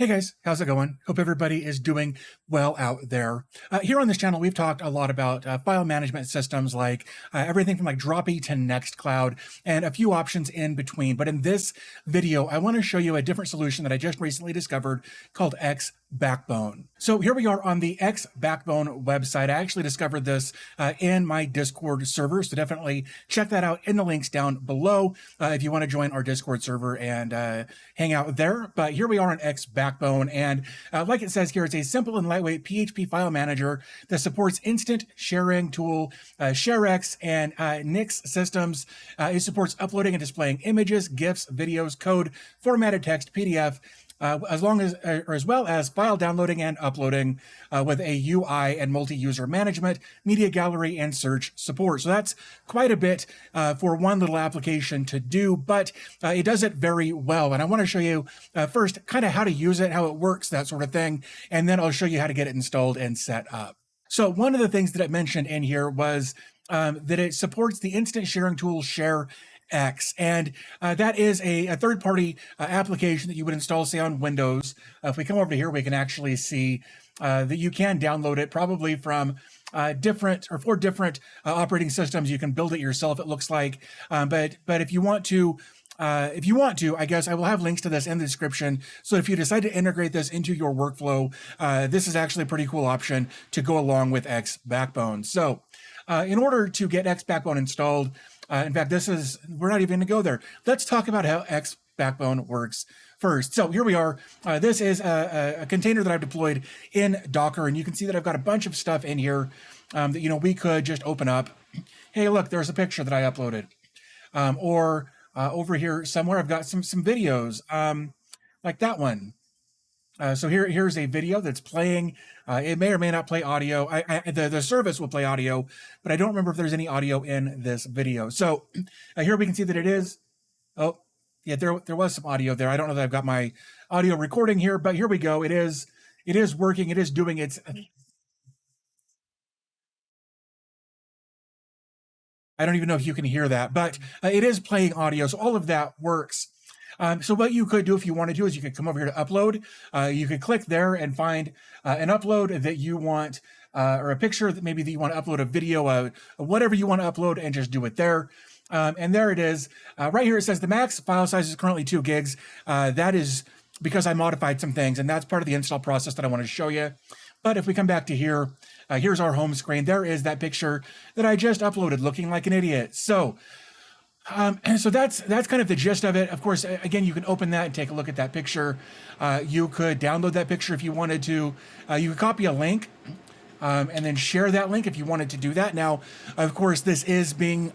Hey guys, how's it going? Hope everybody is doing well out there. Here on this channel, we've talked a lot about file management systems like everything from like Droppy to Nextcloud and a few options in between. But in this video, I want to show you a different solution that I just recently discovered called XBackBone. So here we are on the XBackBone website. I actually discovered this in my Discord server, so definitely check that out in the links down below if you want to join our Discord server and hang out there. But here we are on XBackBone, and like it says here, it's a simple and lightweight PHP file manager that supports instant sharing tool, ShareX, and Nix systems. It supports uploading and displaying images, GIFs, videos, code, formatted text, PDF, as well as file downloading and uploading with a UI and multi-user management, media gallery, and search support. So that's quite a bit for one little application to do, but it does it very well. And I want to show you first kind of how to use it, how it works, that sort of thing, and then I'll show you how to get it installed and set up. So one of the things that I mentioned in here was that it supports the instant sharing tool ShareX, and that is a third-party application that you would install, say, on Windows. If we come over to here, we can actually see that you can download it probably from four different operating systems. You can build it yourself, it looks like. But if you want to, I guess I will have links to this in the description. So if you decide to integrate this into your workflow, this is actually a pretty cool option to go along with XBackBone. So in order to get XBackBone installed, in fact, we're not even going to go there. Let's talk about how XBackBone works first. So here we are. This is a container that I've deployed in Docker, and you can see that I've got a bunch of stuff in here that, we could just open up. Hey, look, there's a picture that I uploaded. Or over here somewhere, I've got some videos like that one. So here's a video that's playing. It may or may not play audio. The service will play audio, but I don't remember if there's any audio in this video. So here we can see that it is. Oh, yeah, there was some audio there. I don't know that I've got my audio recording here, but here we go. It is working. It is doing its. I don't even know if you can hear that, but it is playing audio. So all of that works. So what you could do if you wanted to is you could come over here to upload. You could click there and find an upload that you want, or a picture that maybe that you want to upload, a video, whatever you want to upload, and just do it there. And there it is. Right here it says the max file size is currently 2 gigs. That is because I modified some things, and that's part of the install process that I want to show you. But if we come back to here, here's our home screen. There is that picture that I just uploaded looking like an idiot. So so that's kind of the gist of it. Of course, again, you can open that and take a look at that picture. You could download that picture if you wanted to. You could copy a link and then share that link if you wanted to do that. Now, of course, this is being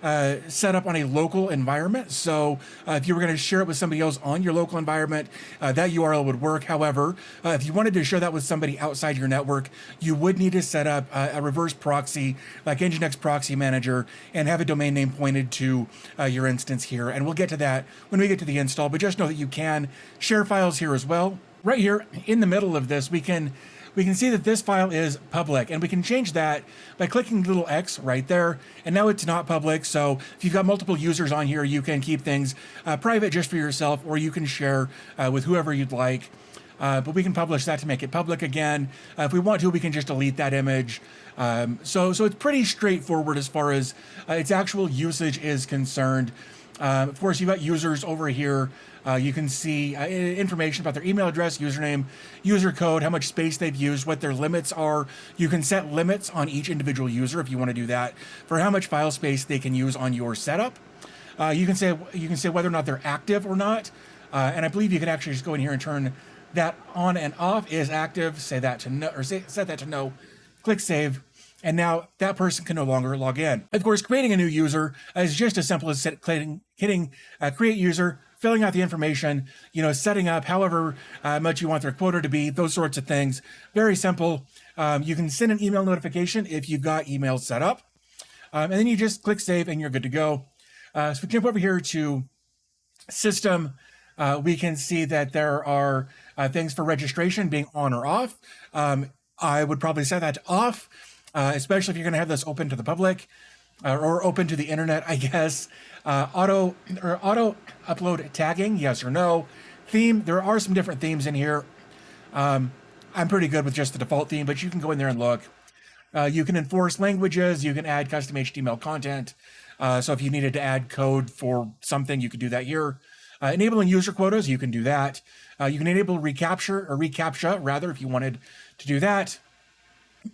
set up on a local environment. So if you were going to share it with somebody else on your local environment, that URL would work. However, if you wanted to share that with somebody outside your network, you would need to set up a reverse proxy like Nginx Proxy Manager and have a domain name pointed to your instance here. And we'll get to that when we get to the install, but just know that you can share files here as well. Right here in the middle of this, we can see that this file is public, and we can change that by clicking the little X right there, and now it's not public. So if you've got multiple users on here, you can keep things private just for yourself, or you can share with whoever you'd like. But we can publish that to make it public again. If we want to, we can just delete that image. So it's pretty straightforward as far as its actual usage is concerned. Of course, you've got users over here. You can see information about their email address, username, user code, how much space they've used, what their limits are. You can set limits on each individual user if you want to do that for how much file space they can use on your setup. You can say whether or not they're active or not, and I believe you can actually just go in here and turn that on and off. Is active, say that to no, or set that to no. Click save. And now that person can no longer log in. Of course, creating a new user is just as simple as hitting create user, filling out the information, setting up however much you want their quota to be, those sorts of things. Very simple. You can send an email notification if you've got email set up. And then you just click save and you're good to go. So if we jump over here to system, we can see that there are things for registration being on or off. I would probably set that to off. Especially if you're going to have this open to the public or open to the internet, I guess. Auto upload tagging, yes or no. Theme, there are some different themes in here. I'm pretty good with just the default theme, but you can go in there and look. You can enforce languages. You can add custom HTML content. So if you needed to add code for something, you could do that here. Enabling user quotas, you can do that. You can enable reCAPTCHA, rather, if you wanted to do that.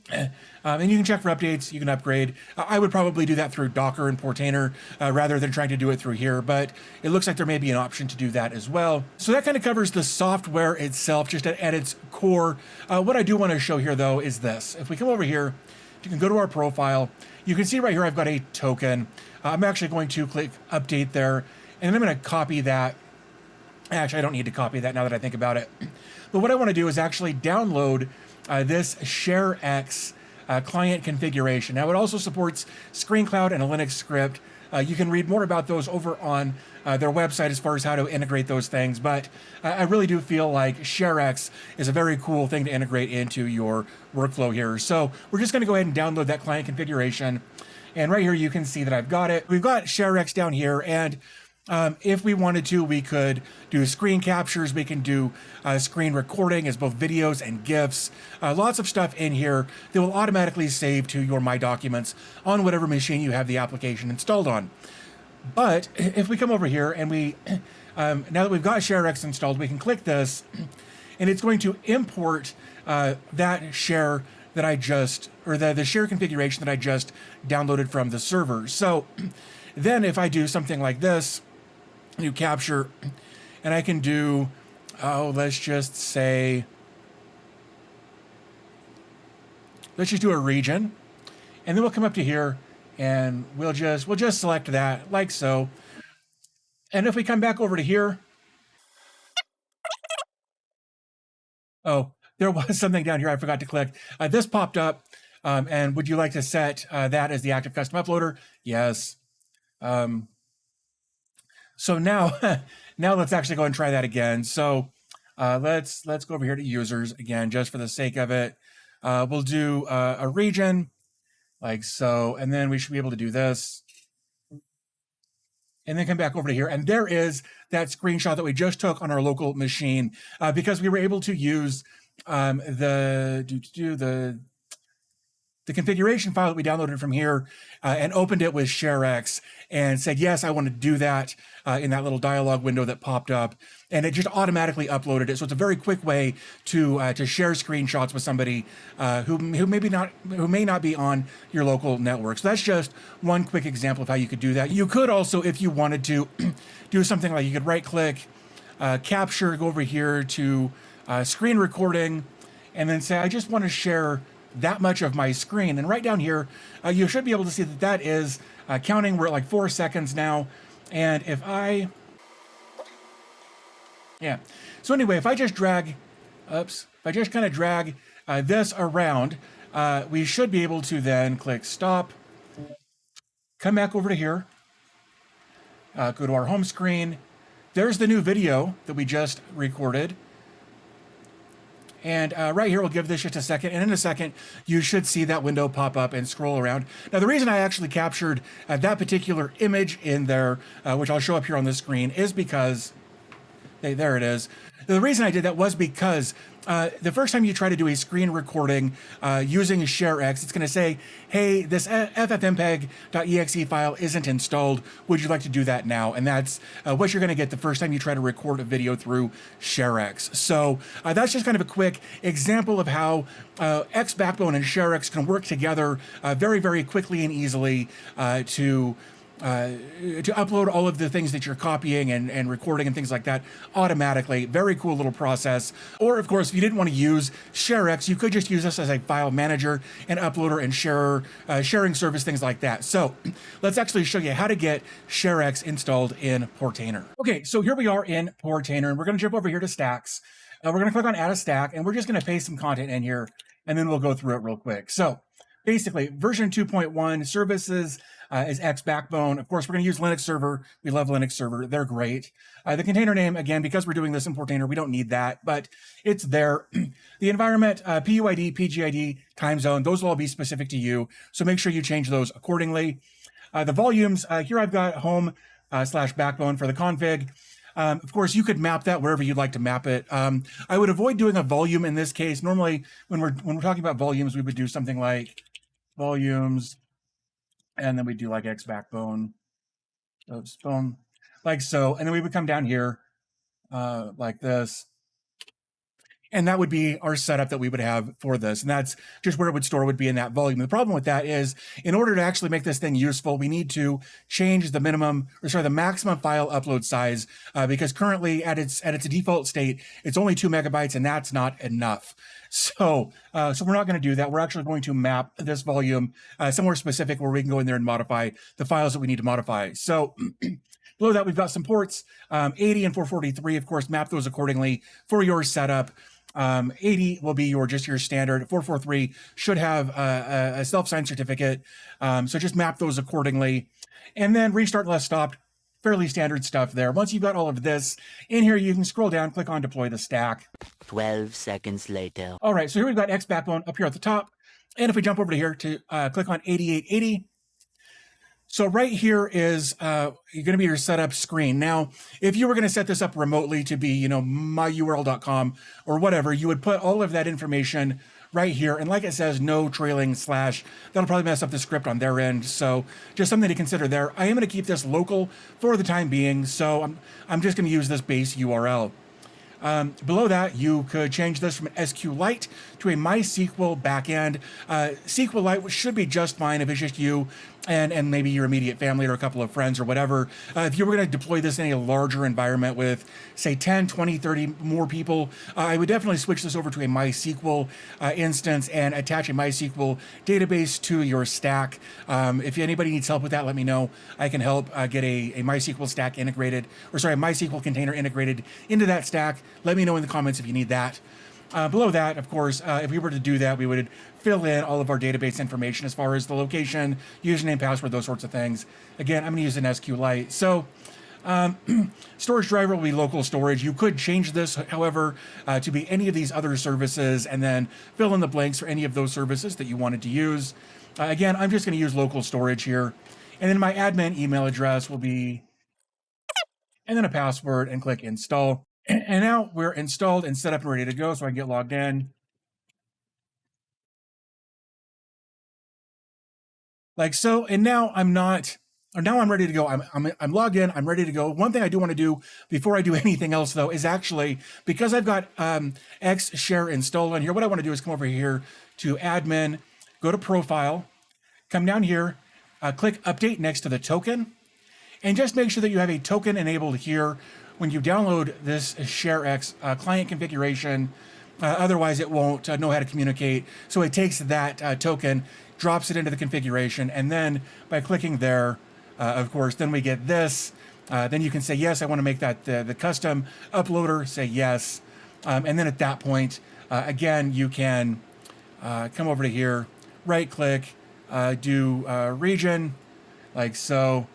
And you can check for updates, you can upgrade. I would probably do that through Docker and Portainer rather than trying to do it through here, but it looks like there may be an option to do that as well. So that kind of covers the software itself, just at its core. What I do want to show here, though, is this. If we come over here, you can go to our profile. You can see right here I've got a token. I'm actually going to click Update there, and I'm going to copy that. Actually, I don't need to copy that now that I think about it. But what I want to do is actually download this ShareX client configuration. Now, it also supports ScreenCloud and a Linux script. You can read more about those over on their website as far as how to integrate those things. But I really do feel like ShareX is a very cool thing to integrate into your workflow here. So we're just going to go ahead and download that client configuration. And right here, you can see that I've got it. We've got ShareX down here. And if we wanted to, we could do screen captures. We can do screen recording as both videos and GIFs. Lots of stuff in here that will automatically save to your My Documents on whatever machine you have the application installed on. But if we come over here and we, now that we've got ShareX installed, we can click this, and it's going to import that share that I just, or the share configuration that I just downloaded from the server. So then if I do something like this, new capture, and I can do, let's just say, let's just do a region, and then we'll come up to here, and we'll just select that like so. And if we come back over to here, oh, there was something down here I forgot to click. This popped up, and would you like to set that as the active custom uploader? Yes. So now, now let's actually go and try that again. So let's go over here to users again, just for the sake of it. We'll do a region like so, and then we should be able to do this. And then come back over to here, and there is that screenshot that we just took on our local machine because we were able to use the configuration file that we downloaded from here and opened it with ShareX and said, yes, I want to do that in that little dialog window that popped up. And it just automatically uploaded it. So it's a very quick way to share screenshots with somebody who may not be on your local network. So that's just one quick example of how you could do that. You could also, if you wanted to, do something like you could right click, capture, go over here to screen recording, and then say, I just want to share that much of my screen. And right down here, you should be able to see that that is counting. We're at like 4 seconds now. And if I, so anyway, if I just drag, if I just kind of drag this around, we should be able to then click stop, come back over to here, go to our home screen. There's the new video that we just recorded. And right here, we'll give this just a second. And in a second, you should see that window pop up and scroll around. Now, the reason I actually captured that particular image in there, which I'll show up here on the screen, is because, there it is. The reason I did that was because the first time you try to do a screen recording using ShareX, it's going to say, hey, this ffmpeg.exe file isn't installed. Would you like to do that now? And that's what you're going to get the first time you try to record a video through ShareX. So that's just kind of a quick example of how XBackBone and ShareX can work together very, very quickly and easily to upload all of the things that you're copying and recording and things like that automatically. Very cool little process. Or, of course, if you didn't want to use ShareX, you could just use this as a file manager and uploader and sharing service, things like that. So let's actually show you how to get ShareX installed in Portainer. Okay, so here we are in Portainer, and we're going to jump over here to Stacks. We're going to click on Add a Stack, and we're just going to paste some content in here, and then we'll go through it real quick. So basically, version 2.1 services is XBackBone. Of course, we're going to use LinuxServer. We love LinuxServer. They're great. The container name, again, because we're doing this in Portainer, we don't need that, but it's there. The environment, PUID, PGID, time zone, those will all be specific to you. So make sure you change those accordingly. The volumes, here I've got home /backbone for the config. Of course, you could map that wherever you'd like to map it. I would avoid doing a volume in this case. Normally, when we're talking about volumes, we would do something like volumes, and then we do like XBackBone, boom, like so, and then we would come down here like this. And that would be our setup that we would have for this. And that's just where it would store would be in that volume. The problem with that is in order to actually make this thing useful, we need to change the the maximum file upload size because currently at its default state, it's only 2 megabytes and that's not enough. So we're not going to do that. We're actually going to map this volume somewhere specific where we can go in there and modify the files that we need to modify. So below that, we've got some ports, 80 and 443, of course, map those accordingly for your setup. 80 will be your standard. 443 should have a self-signed certificate. So just map those accordingly. And then restart unless stopped. Fairly standard stuff there. Once you've got all of this in here, you can scroll down, click on deploy the stack. 12 seconds later. All right, so here we've got XBackBone up here at the top. And if we jump over to here to click on 8880, so right here is going to be your setup screen. Now, if you were going to set this up remotely to be, myurl.com or whatever, you would put all of that information right here. And like it says, no trailing slash. That'll probably mess up the script on their end. So just something to consider there. I am going to keep this local for the time being. So I'm just going to use this base URL. Below that, you could change this from an SQLite to a MySQL backend. SQLite should be just fine if it's just you and maybe your immediate family or a couple of friends or whatever. If you were going to deploy this in a larger environment with, say, 10, 20, 30 more people, I would definitely switch this over to a MySQL instance and attach a MySQL database to your stack. If anybody needs help with that, let me know. I can help get a MySQL stack integrated, a MySQL container integrated into that stack. Let me know in the comments if you need that. Below that, of course, if we were to do that, we would fill in all of our database information as far as the location, username, password, those sorts of things. Again, I'm going to use an SQLite. So storage driver will be local storage. You could change this, however, to be any of these other services and then fill in the blanks for any of those services that you wanted to use. Again, I'm just going to use local storage here. And then my admin email address will be, and then a password, and click install. And now we're installed and set up and ready to go, so I can get logged in. Like so, and now I'm ready to go. I'm logged in, I'm ready to go. One thing I do want to do before I do anything else though is actually, because I've got Xshare installed on here, what I want to do is come over here to admin, go to profile, come down here, click update next to the token, and just make sure that you have a token enabled here when you download this ShareX client configuration. Otherwise, it won't know how to communicate. So it takes that token, drops it into the configuration, and then by clicking there, of course, then we get this. Then you can say, yes, I want to make that the custom uploader, say yes. And then at that point, again, you can come over to here, right-click, do region, like so.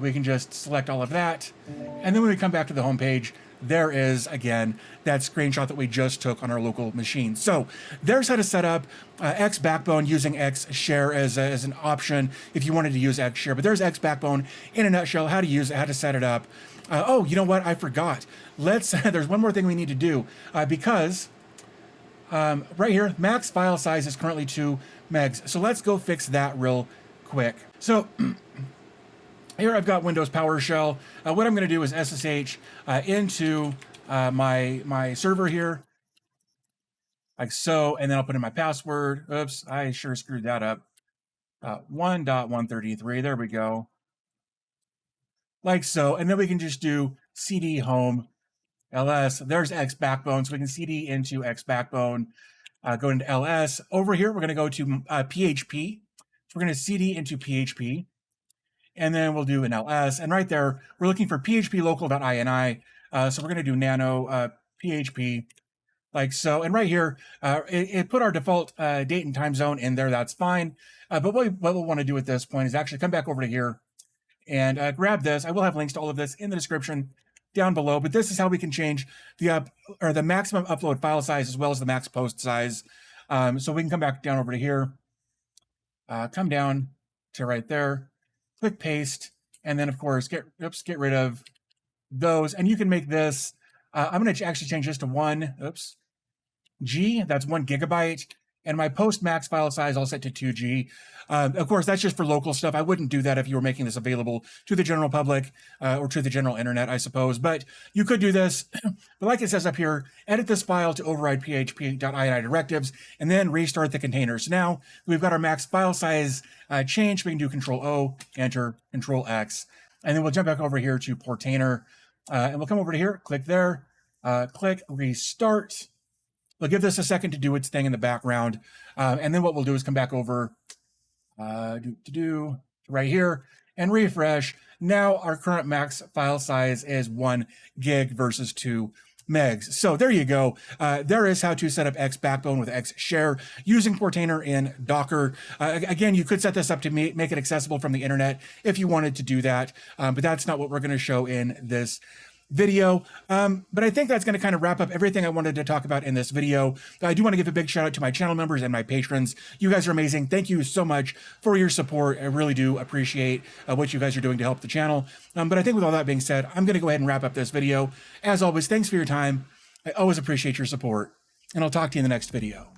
We can just select all of that. And then when we come back to the home page, there is, again, that screenshot that we just took on our local machine. So there's how to set up XBackBone using Xshare as an option if you wanted to use Xshare. But there's XBackBone in a nutshell, how to use it, how to set it up. Oh, you know what? I forgot. There's one more thing we need to do because right here, max file size is currently 2 megs. So let's go fix that real quick. So here I've got Windows PowerShell. What I'm going to do is SSH into my server here, like so, and then I'll put in my password. Oops, I sure screwed that up. 1.133, there we go. Like so, and then we can just do cd home ls. There's XBackBone, so we can cd into XBackBone, go into ls. Over here, we're going to go to PHP. So we're going to cd into PHP. And then we'll do an ls. And right there, we're looking for phplocal.ini. So we're going to do nano PHP, like so. And right here, it put our default date and time zone in there. That's fine. But what we'll want to do at this point is actually come back over to here and grab this. I will have links to all of this in the description down below. But this is how we can change the maximum upload file size as well as the max post size. So we can come back down over to here, come down to right there. Click paste, and then of course get rid of those, and you can make this, I'm going to actually change this to 1 G, that's 1 gigabyte, and my post max file size I'll set to 2G. Of course, that's just for local stuff. I wouldn't do that if you were making this available to the general public or to the general internet, I suppose. But you could do this. But like it says up here, edit this file to override php.ini directives and then restart the containers. Now we've got our max file size changed. We can do Control-O, Enter, Control-X, and then we'll jump back over here to Portainer, and we'll come over to here, click there, click Restart. We'll give this a second to do its thing in the background. And then what we'll do is come back over right here and refresh. Now our current max file size is 1 gig versus 2 megs. So there you go. There is how to set up XBackbone with XShare using Portainer in Docker. Again, you could set this up to make it accessible from the internet if you wanted to do that, but that's not what we're going to show in this video. But I think that's going to kind of wrap up everything I wanted to talk about in this video. I do want to give a big shout out to my channel members and my patrons. You guys are amazing. Thank you so much for your support. I really do appreciate what you guys are doing to help the channel. But I think with all that being said, I'm going to go ahead and wrap up this video. As always, thanks for your time. I always appreciate your support, and I'll talk to you in the next video.